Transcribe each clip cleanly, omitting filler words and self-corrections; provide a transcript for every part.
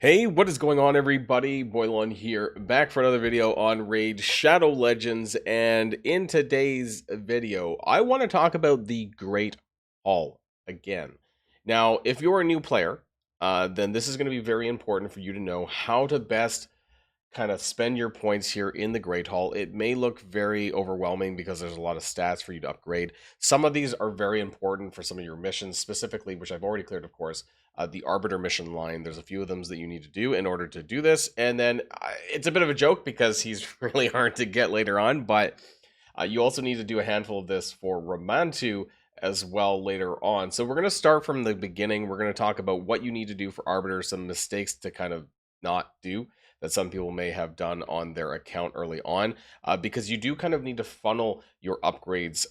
Hey, what is going on, everybody? Boilon here, back for another video on Raid Shadow Legends, and in today's video, I want to talk about the Great Hall again. Now, if you're a new player, then this is going to be very important for you to know how to best kind of spend your points here in the Great Hall. It may look very overwhelming because there's a lot of stats for you to upgrade. Some of these are very important for some of your missions, specifically, which I've already cleared, of course, the Arbiter mission line. There's a few of them that you need to do in order to do this. And then it's a bit of a joke because he's really hard to get later on, but you also need to do a handful of this for Romantu as well later on. So we're going to start from the beginning. We're going to talk about what you need to do for Arbiter, some mistakes to kind of not do that some people may have done on their account early on, because you do kind of need to funnel your upgrades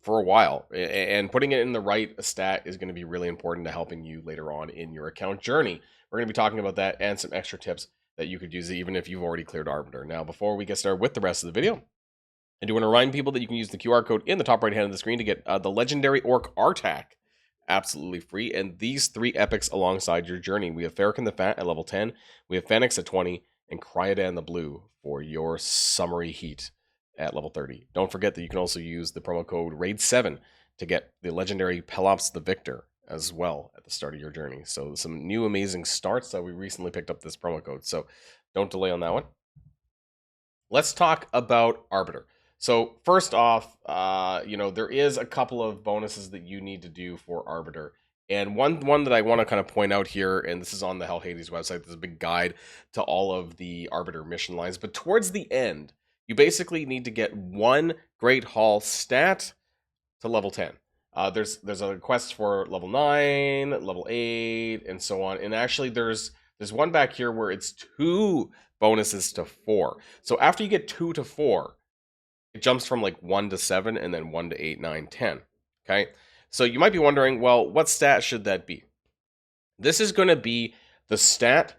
for a while, and putting it in the right stat is going to be really important to helping you later on in your account journey. We're going to be talking about that and some extra tips that you could use even if you've already cleared Arbiter. Now, before we get started with the rest of the video, I do want to remind people that you can use the QR code in the top right hand of the screen to get the legendary Orc Artak absolutely free, and these three epics alongside your journey. We have Farrakhan the Fat at level 10, we have Phoenix at 20, and Cryodan the Blue for your summery heat at level 30. Don't forget that you can also use the promo code RAID7 to get the legendary Pelops the Victor as well at the start of your journey. So some new amazing starts that we recently picked up this promo code, so don't delay on that one. Let's talk about Arbiter. So first off, there is a couple of bonuses that you need to do for Arbiter. And one that I want to kind of point out here, and this is on the Hell Hades website, there's a big guide to all of the Arbiter mission lines. But towards the end, you basically need to get one Great Hall stat to level 10. There's a quest for level 9, level 8, and so on. And actually, there's one back here where it's 2 bonuses to 4. So after you get 2 to 4, it jumps from like 1 to 7 and then 1 to 8, 9, 10. Okay? So you might be wondering, well, what stat should that be? This is going to be the stat,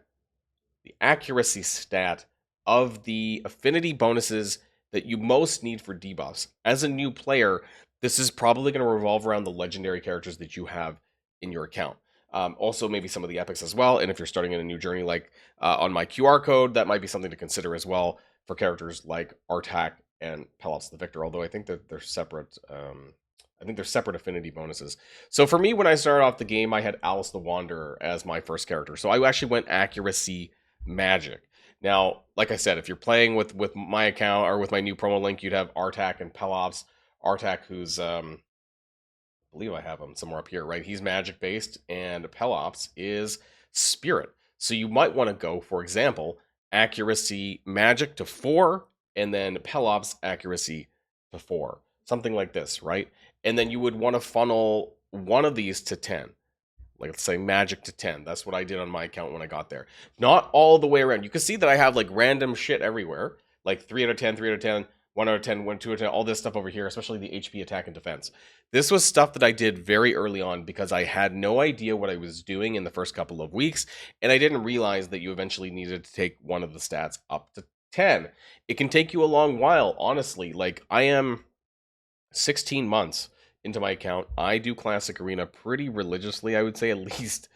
the accuracy stat of the affinity bonuses that you most need for debuffs. As a new player, this is probably going to revolve around the legendary characters that you have in your account. Also, maybe some of the epics as well. And if you're starting in a new journey, like on my QR code, that might be something to consider as well for characters like Artak and Pelops the Victor, although I think that they're separate. I think they're separate affinity bonuses. So for me, when I started off the game, I had Alice the Wanderer as my first character. So I actually went accuracy magic. Now, like I said, if you're playing with my account or with my new promo link, you'd have Artak and Pelops. Artak, who's I believe I have him somewhere up here, right? He's magic based, and Pelops is spirit. So you might want to go, for example, accuracy magic to 4, and then Pelops accuracy to 4. Something like this, right? And then you would want to funnel one of these to 10. Like, let's say magic to 10. That's what I did on my account when I got there. Not all the way around. You can see that I have like random shit everywhere. Like 3 out of 10, 3 out of 10, 1 out of 10, 1, 2 out of 10, all this stuff over here, especially the HP attack and defense. This was stuff that I did very early on because I had no idea what I was doing in the first couple of weeks, and I didn't realize that you eventually needed to take one of the stats up to 10. It can take you a long while, honestly. Like, I am 16 months into my account. I do Classic Arena pretty religiously. I would say at least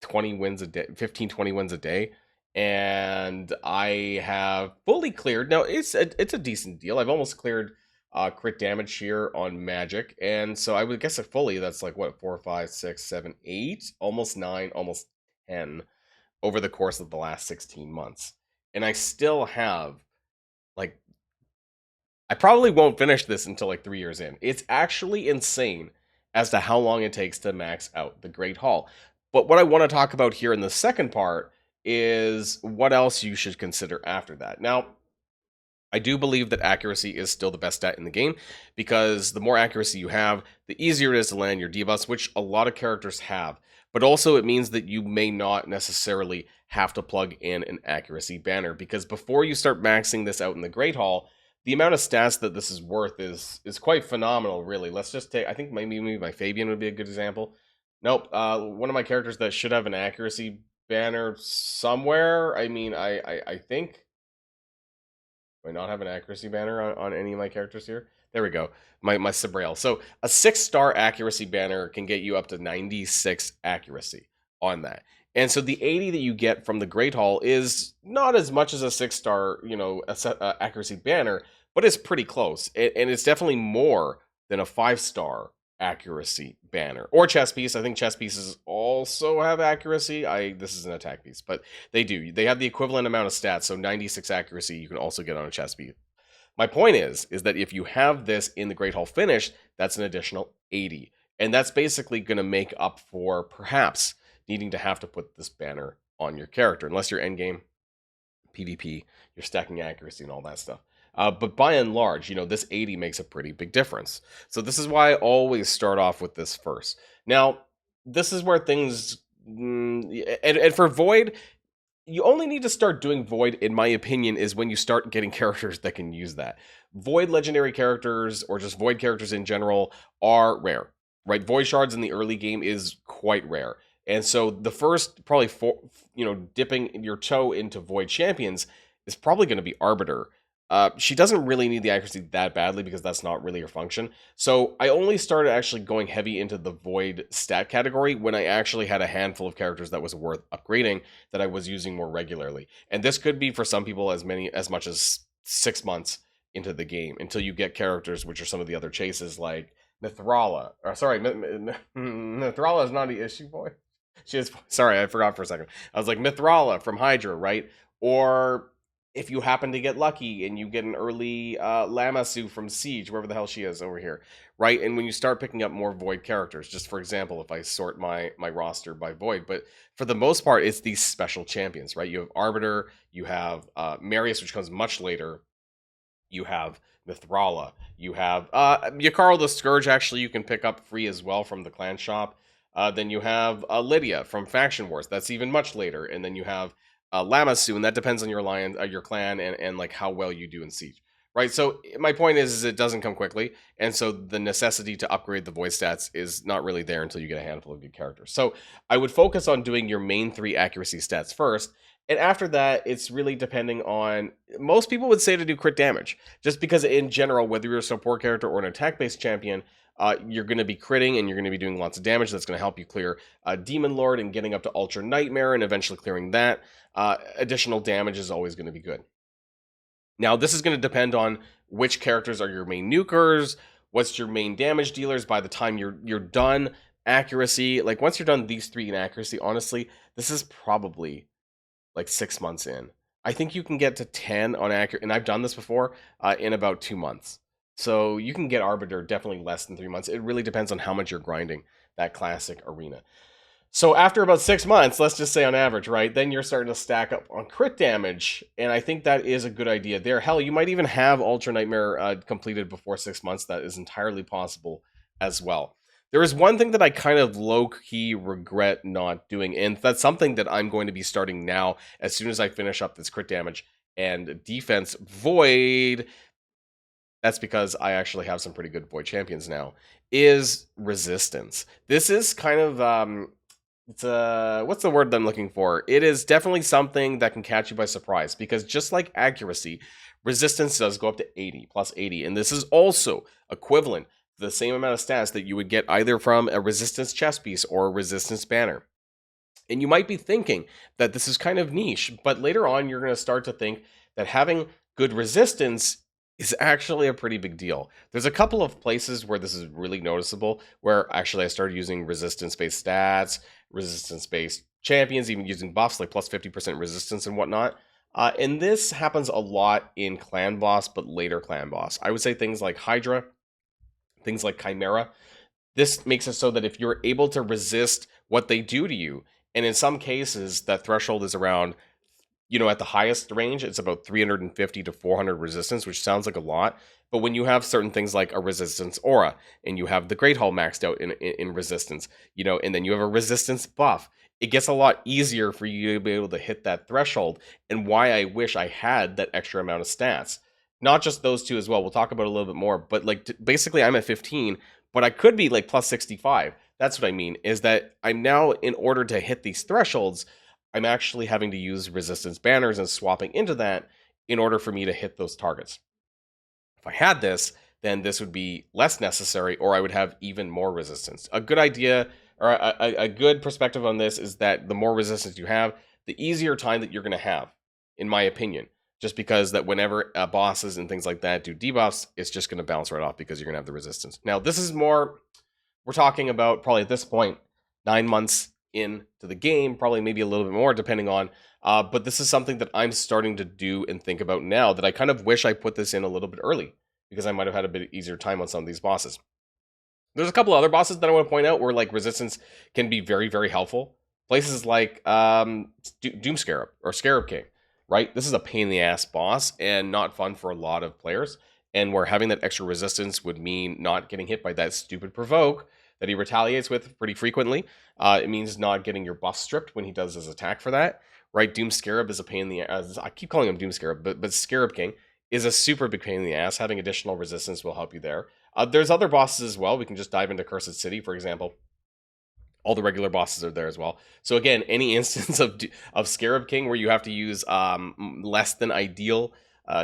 20 wins a day, 15, 20 wins a day. And I have fully cleared. Now, it's a decent deal. I've almost cleared crit damage here on magic. And so I would guess it fully, that's like, what, 4, 5, 6, 7, 8, almost 9, almost 10 over the course of the last 16 months. And I still have, like, I probably won't finish this until like 3 years in. It's actually insane as to how long it takes to max out the Great Hall. But what I want to talk about here in the second part is what else you should consider after that. Now, I do believe that accuracy is still the best stat in the game, because the more accuracy you have, the easier it is to land your debuffs, which a lot of characters have. But also it means that you may not necessarily have to plug in an accuracy banner, because before you start maxing this out in the Great Hall, the amount of stats that this is worth is quite phenomenal, really. Let's just take, I think maybe my Fabian would be a good example. Nope, one of my characters that should have an accuracy banner somewhere. I mean, I think, do I not have an accuracy banner on any of my characters here? There we go, my Sabrail. So a 6-star accuracy banner can get you up to 96 accuracy on that. And so the 80 that you get from the Great Hall is not as much as a 6-star, accuracy banner, but it's pretty close. And it's definitely more than a 5-star accuracy banner or chess piece. I think chess pieces also have accuracy. This is an attack piece, but they do. They have the equivalent amount of stats. So 96 accuracy you can also get on a chess piece. My point is that if you have this in the Great Hall finish, that's an additional 80. And that's basically going to make up for perhaps needing to have to put this banner on your character, unless you're endgame PvP, you're stacking accuracy and all that stuff. But by and large, this 80 makes a pretty big difference. So this is why I always start off with this first. Now, this is where things... and for Void, you only need to start doing Void, in my opinion, is when you start getting characters that can use that. Void legendary characters, or just Void characters in general, are rare, right? Void shards in the early game is quite rare. And so the first, probably, dipping your toe into Void champions is probably going to be Arbiter. She doesn't really need the accuracy that badly because that's not really her function. So I only started actually going heavy into the Void stat category when I actually had a handful of characters that was worth upgrading that I was using more regularly. And this could be for some people as much as 6 months into the game until you get characters, which are some of the other chases like Mithrala. Or sorry, Mithrala is not an issue boy. She is, sorry, I forgot for a second. I was like Mithrala from Hydra, right? Or if you happen to get lucky and you get an early Lamassu from Siege, wherever the hell she is over here, right? And when you start picking up more Void characters, just for example, if I sort my roster by Void, but for the most part, it's these special champions, right? You have Arbiter, you have Marius, which comes much later, you have Mithrala, you have Yakaro the Scourge, actually, you can pick up free as well from the clan shop. Then you have Lydia from Faction Wars. That's even much later. And then you have Lamassu, and that depends on your clan and like how well you do in Siege, right? So my point is it doesn't come quickly, and so the necessity to upgrade the Void stats is not really there until you get a handful of good characters. So I would focus on doing your main 3 accuracy stats first, and after that, it's really depending on... Most people would say to do crit damage, just because in general, whether you're a support character or an attack-based champion, you're going to be critting and you're going to be doing lots of damage. That's going to help you clear Demon Lord and getting up to Ultra Nightmare and eventually clearing that. Additional damage is always going to be good. Now, this is going to depend on which characters are your main nukers, what's your main damage dealers by the time you're done. Accuracy, like once you're done these 3 in accuracy, honestly, this is probably like 6 months in. I think you can get to 10 on accuracy, and I've done this before, in about 2 months. So you can get Arbiter definitely less than 3 months. It really depends on how much you're grinding that classic arena. So after about 6 months, let's just say on average, right, then you're starting to stack up on crit damage, and I think that is a good idea there. Hell, you might even have Ultra Nightmare completed before 6 months. That is entirely possible as well. There is one thing that I kind of low-key regret not doing, and that's something that I'm going to be starting now as soon as I finish up this crit damage and defense Void. That's because I actually have some pretty good Void champions now, is resistance. This is kind of, what's the word that I'm looking for? It is definitely something that can catch you by surprise, because just like accuracy, resistance does go up to 80, plus 80, and this is also equivalent to the same amount of stats that you would get either from a resistance chess piece or a resistance banner. And you might be thinking that this is kind of niche, but later on you're going to start to think that having good resistance is actually a pretty big deal. There's a couple of places where this is really noticeable, where actually I started using resistance-based stats, resistance-based champions, even using buffs like plus 50% resistance and whatnot. And this happens a lot in clan boss, but later clan boss. I would say things like Hydra, things like Chimera. This makes it so that if you're able to resist what they do to you, and in some cases that threshold is around, at the highest range, it's about 350 to 400 resistance, which sounds like a lot. But when you have certain things like a resistance aura, and you have the Great Hall maxed out in resistance, and then you have a resistance buff, it gets a lot easier for you to be able to hit that threshold, and why I wish I had that extra amount of stats. Not just those 2 as well, we'll talk about it a little bit more, but like basically I'm at 15, but I could be like plus 65. That's what I mean, is that I'm now, in order to hit these thresholds, I'm actually having to use resistance banners and swapping into that in order for me to hit those targets. If I had this, then this would be less necessary, or I would have even more resistance. A good idea or a good perspective on this is that the more resistance you have, the easier time that you're going to have, in my opinion. Just because that whenever bosses and things like that do debuffs, it's just going to bounce right off because you're going to have the resistance. Now, this is more, we're talking about probably at this point, 9 months into the game, probably maybe a little bit more depending on, but this is something that I'm starting to do and think about now that I kind of wish I put this in a little bit early because I might have had a bit easier time on some of these bosses. There's a couple other bosses that I want to point out where like resistance can be very, very helpful. Places like Doom Scarab or Scarab King, right? This is a pain in the ass boss and not fun for a lot of players. And where having that extra resistance would mean not getting hit by that stupid provoke that he retaliates with pretty frequently. It means not getting your buff stripped when he does his attack for that, right? Doom Scarab is a pain in the ass. I keep calling him Doom Scarab, but Scarab King is a super big pain in the ass. Having additional resistance will help you there. There's other bosses as well. We can just dive into Cursed City, for example. All the regular bosses are there as well. So again, any instance of Scarab King where you have to use less than ideal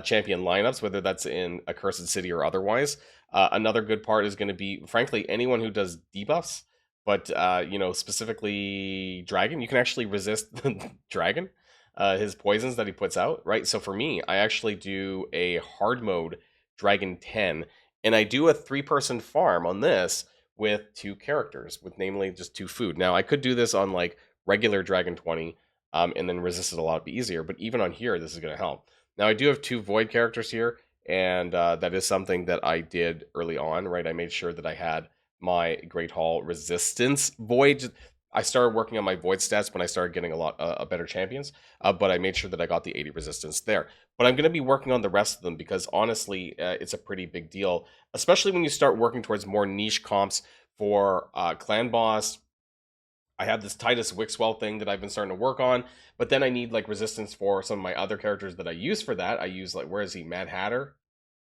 champion lineups, whether that's in a Cursed City or otherwise. Another good part is going to be, frankly, anyone who does debuffs, but specifically Dragon. You can actually resist Dragon, his poisons that he puts out, right? So for me, I actually do a hard mode Dragon 10, and I do a 3-person farm on this with 2 characters, with namely just 2 food. Now, I could do this on like regular Dragon 20, and then resist it a lot easier, but even on here, this is going to help. Now, I do have 2 Void characters here, and that is something that I did early on, right? I made sure that I had my Great Hall resistance Void. I started working on my Void stats when I started getting a lot better champions, but I made sure that I got the 80 resistance there. But I'm going to be working on the rest of them because honestly, it's a pretty big deal, especially when you start working towards more niche comps for Clan Boss. I have this Titus Wixwell thing that I've been starting to work on, but then I need like resistance for some of my other characters that I use for that. I use like, where is he? Mad Hatter?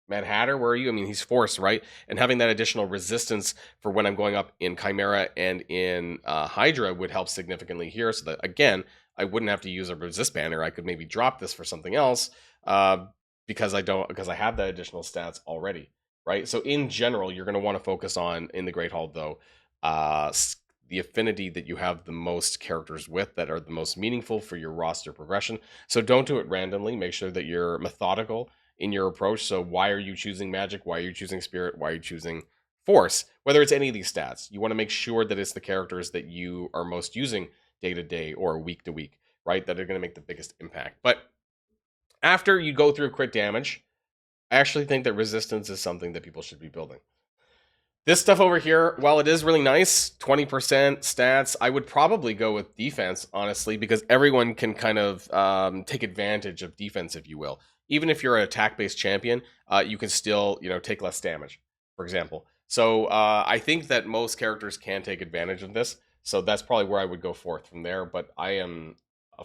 Mad Hatter, where are you? I mean, he's force, right? And having that additional resistance for when I'm going up in Chimera and in Hydra would help significantly here. So that, again, I wouldn't have to use a resist banner. I could maybe drop this for something else because I have that additional stats already, right? So in general, you're going to want to focus on, in the Great Hall, though, the affinity that you have the most characters with that are the most meaningful for your roster progression. So don't do it randomly. Make sure that you're methodical in your approach. So why are you choosing magic? Why are you choosing spirit? Why are you choosing force? Whether it's any of these stats, you want to make sure that it's the characters that you are most using day to day or week to week, right? That are going to make the biggest impact. But after you go through crit damage, I actually think that resistance is something that people should be building. This stuff over here, while it is really nice, 20% stats, I would probably go with defense, honestly, because everyone can kind of take advantage of defense, if you will. Even if you're an attack-based champion, you can still, take less damage, for example. So I think that most characters can take advantage of this. So that's probably where I would go forth from there, but I am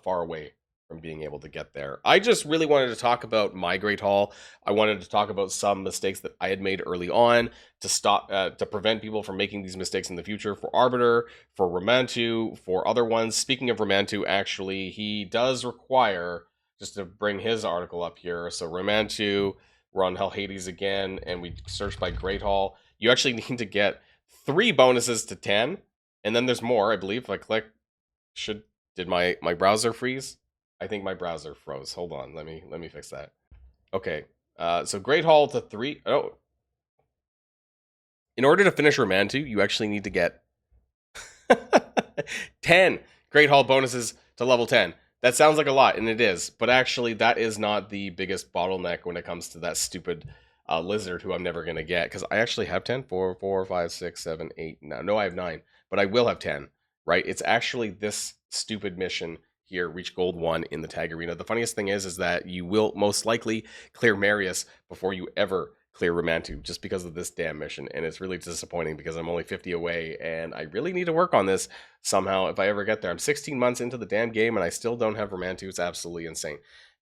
far away from being able to get there. I just really wanted to talk about my Great Hall. I wanted to talk about some mistakes that I had made early on to stop, to prevent people from making these mistakes in the future for Arbiter, for Romantu, for other ones. Speaking of Romantu, actually, he does require, just to bring his article up here. So Romantu, we're on Hell Hades again, and we search by Great Hall. You actually need to get 3 bonuses to 10, and then there's more, I believe. If I click, did my browser freeze? I think my browser froze. Hold on, let me fix that. Okay, so Great Hall to 3. Oh, in order to finish Romantu, you actually need to get 10 Great Hall bonuses to level 10. That sounds like a lot, and it is, but actually that is not the biggest bottleneck when it comes to that stupid lizard who I'm never going to get, because I actually have 10. 4, 5, 6, 7, 8. No, I have 9, but I will have 10, right? It's actually this stupid mission here, reach gold 1 in the tag arena. The funniest thing is that you will most likely clear Marius before you ever clear Romantu, just because of this damn mission, and it's really disappointing because I'm only 50 away, and I really need to work on this somehow if I ever get there. I'm 16 months into the damn game, and I still don't have Romantu. It's absolutely insane.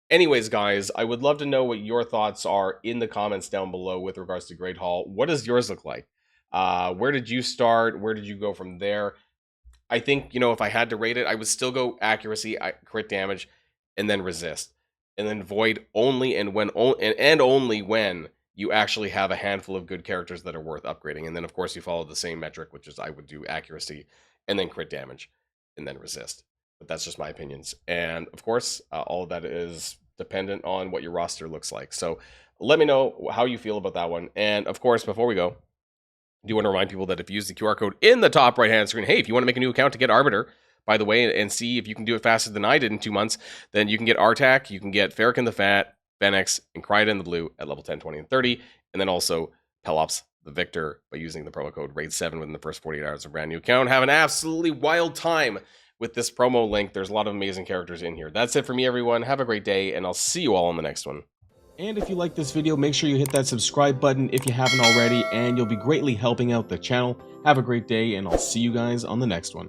Anyways, guys, I would love to know what your thoughts are in the comments down below with regards to Great Hall. What does yours look like? Where did you start? Where did you go from there? I think, if I had to rate it, I would still go accuracy, crit damage, and then resist. And then void only and only when you actually have a handful of good characters that are worth upgrading. And then, of course, you follow the same metric, which is I would do accuracy and then crit damage, and then resist. But that's just my opinions. And of course, all of that is dependent on what your roster looks like. So let me know how you feel about that one. And of course, before we go, I do want to remind people that if you use the QR code in the top right-hand screen, hey, if you want to make a new account to get Arbiter, by the way, and see if you can do it faster than I did in 2 months, then you can get Artak, you can get Farrakhan the Fat, Fenix, and Kryden the Blue at level 10, 20, and 30, and then also Pelops the Victor by using the promo code RAID7 within the first 48 hours of a brand new account. Have an absolutely wild time with this promo link. There's a lot of amazing characters in here. That's it for me, everyone. Have a great day, and I'll see you all on the next one. And if you like this video, make sure you hit that subscribe button if you haven't already, and you'll be greatly helping out the channel. Have a great day, and I'll see you guys on the next one.